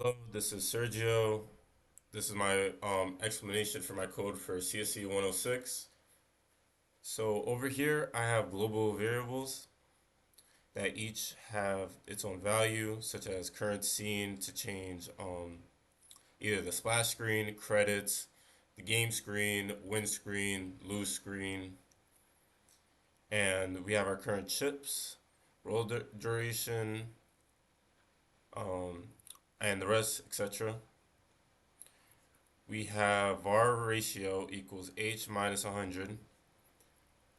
Hello, this is Sergio. This is my explanation for my code for CSC 106. So over here, I have global variables that each have its own value, such as current scene to change either the splash screen, credits, the game screen, win screen, lose screen, and we have our current chips, duration, um, and the rest, etc. We have var ratio equals h minus 100.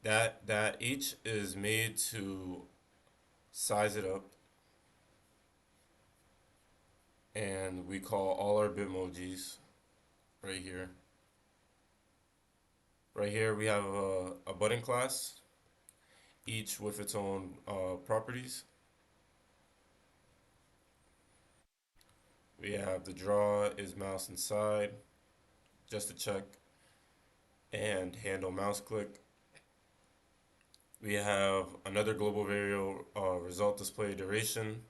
That h is made to size it up, and we call all our bitmojis right here. Right here we have a button class, each with its own properties. We have the draw is mouse inside, just to check, and handle mouse click. We have another global variable result display duration,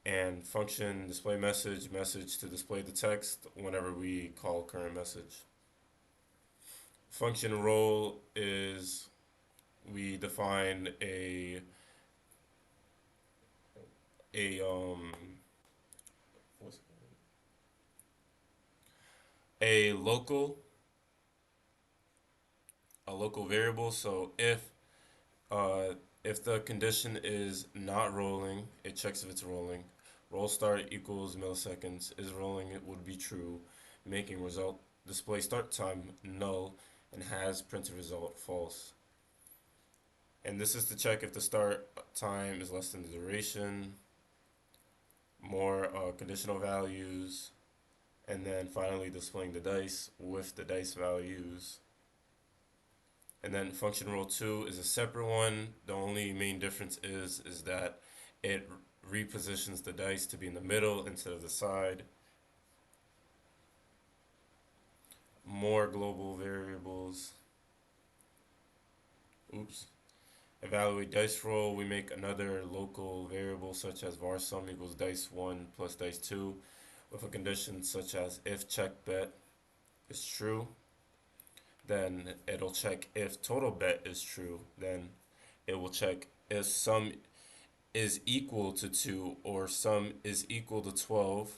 and function display message to display the text whenever we call current message. Function role is we define a what's a local a local variable. So uh if the condition is not rolling, it checks if it's rolling. Roll start equals milliseconds. Is rolling, it would be true, making result display start time null, and has printed result false. And this is to check if the start time is less than the duration, more conditional values, and then finally displaying the dice with the dice values. And then function rule 2 is a separate one. The only main difference is that it repositions the dice to be in the middle instead of the side. More global variables. Oops. Evaluate dice roll. We make another local variable such as var sum equals dice 1 plus dice 2 with a condition such as if check bet is true, then it'll check if total bet is true, then it will check if sum is equal to 2 or sum is equal to 12.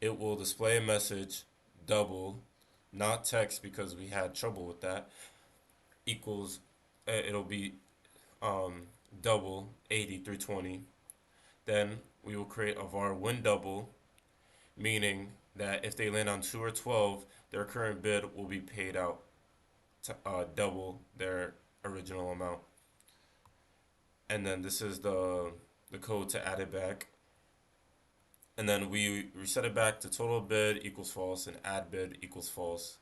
It will display a message double, not text because we had trouble with that, equals, it'll be um, double 80 through 20. Then we will create a var win double, meaning that if they land on 2 or 12, their current bid will be paid out to double their original amount. And then this is the code to add it back. And then we reset it back to total bid equals false and add bid equals false.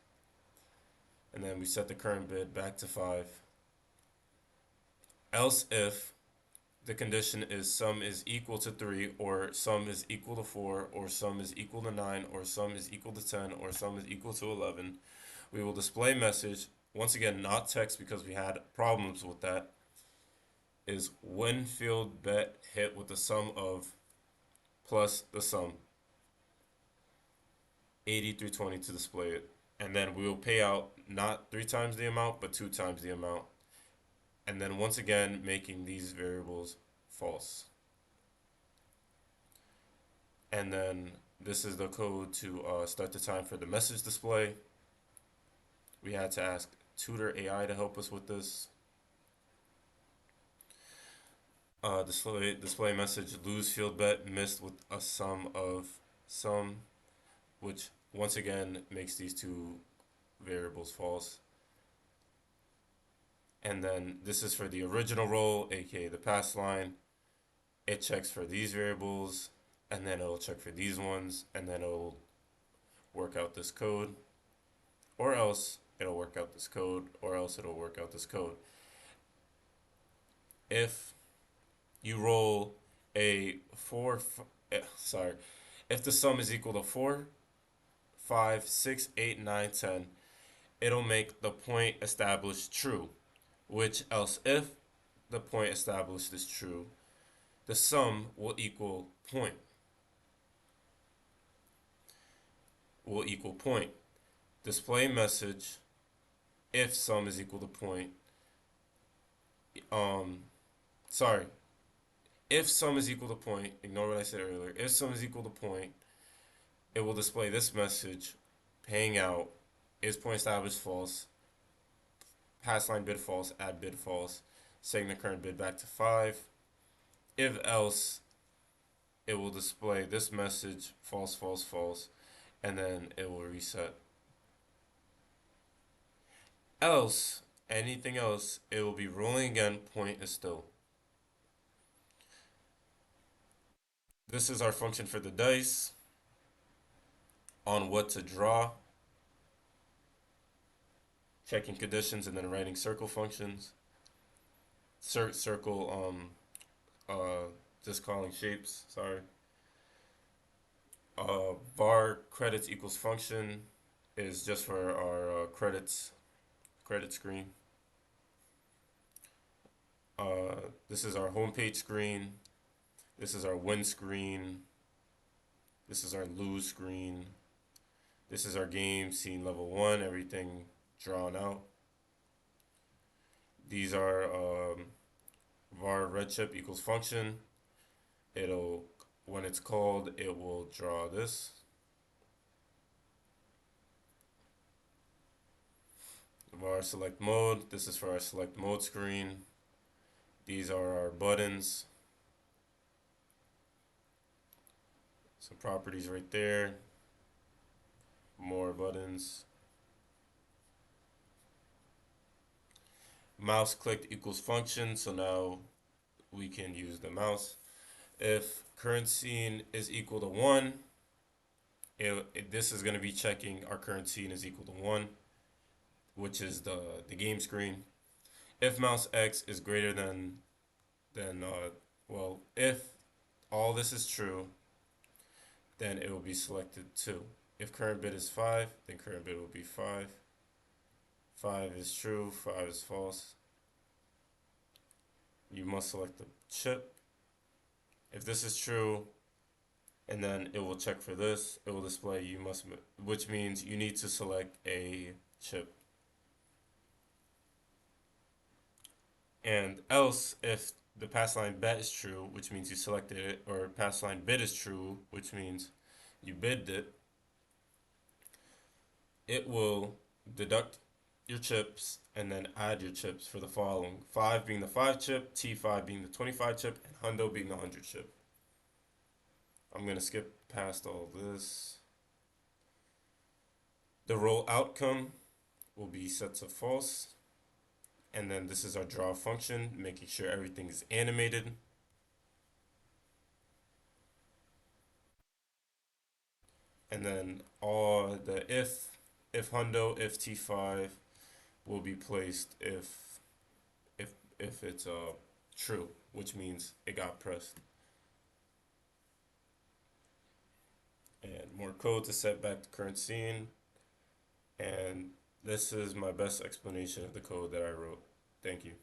And then we set the current bid back to 5. Else if the condition is sum is equal to 3, or sum is equal to 4, or sum is equal to 9, or sum is equal to 10, or sum is equal to 11, we will display message, once again not text because we had problems with that, is win field bet hit with the sum of plus the sum 80 through 20 to display it. And then we will pay out not 3 times the amount, but 2 times the amount. And then once again, making these variables false. And then this is the code to start the time for the message display. We had to ask Tutor AI to help us with this. Display message lose field bet missed with a sum of sum, which once again makes these two variables false. And then this is for the original roll, aka the pass line. It checks for these variables, and then it'll check for these ones, and then it'll work out this code, or else it'll work out this code, or else it'll work out this code. If you roll a sorry, if the sum is equal to 4, 5, 6, 8, 9, 10, it'll make the point established true, which else if the point established is true, the sum will equal point. Will equal point. Display message if sum is equal to point. Um, sorry. If sum is equal to point, ignore what I said earlier. If sum is equal to point, it will display this message: paying out. Is point established false? Pass line bid false. Add bid false. Setting the current bid back to 5. If else, it will display this message: false, false, false, and then it will reset. Else, anything else, it will be rolling again. Point is still. This is our function for the dice on what to draw, checking conditions, and then writing circle functions. Circle, just calling shapes. Sorry. Var credits equals function is just for our credit screen. This is our homepage screen. This is our win screen. This is our lose screen. This is our game scene level 1, everything drawn out. These are var red chip equals function. It'll, when it's called, it will draw this. Var select mode. This is for our select mode screen. These are our buttons. Some properties right there. More buttons. Mouse clicked equals function, so now we can use the mouse. If current scene is equal to 1, this is going to be checking our current scene is equal to 1, which is the game screen. If mouse X is greater than well, if all this is true, then it will be selected 2. If current bid is 5, then current bid will be 5. 5 is true, 5 is false. You must select the chip. If this is true, and then it will check for this, it will display you must, which means you need to select a chip. And else, if the pass line bet is true, which means you selected it, or pass line bid is true, which means you bid it, it will deduct your chips and then add your chips for the following: 5 being the 5 chip, T5 being the 25 chip, and hundo being the 100 chip. I'm going to skip past all this. The roll outcome will be set to false. And then this is our draw function, making sure everything is animated. And then all the if hundo, if T5 will be placed if it's true, which means it got pressed. And more code to set back the current scene. And this is my best explanation of the code that I wrote. Thank you.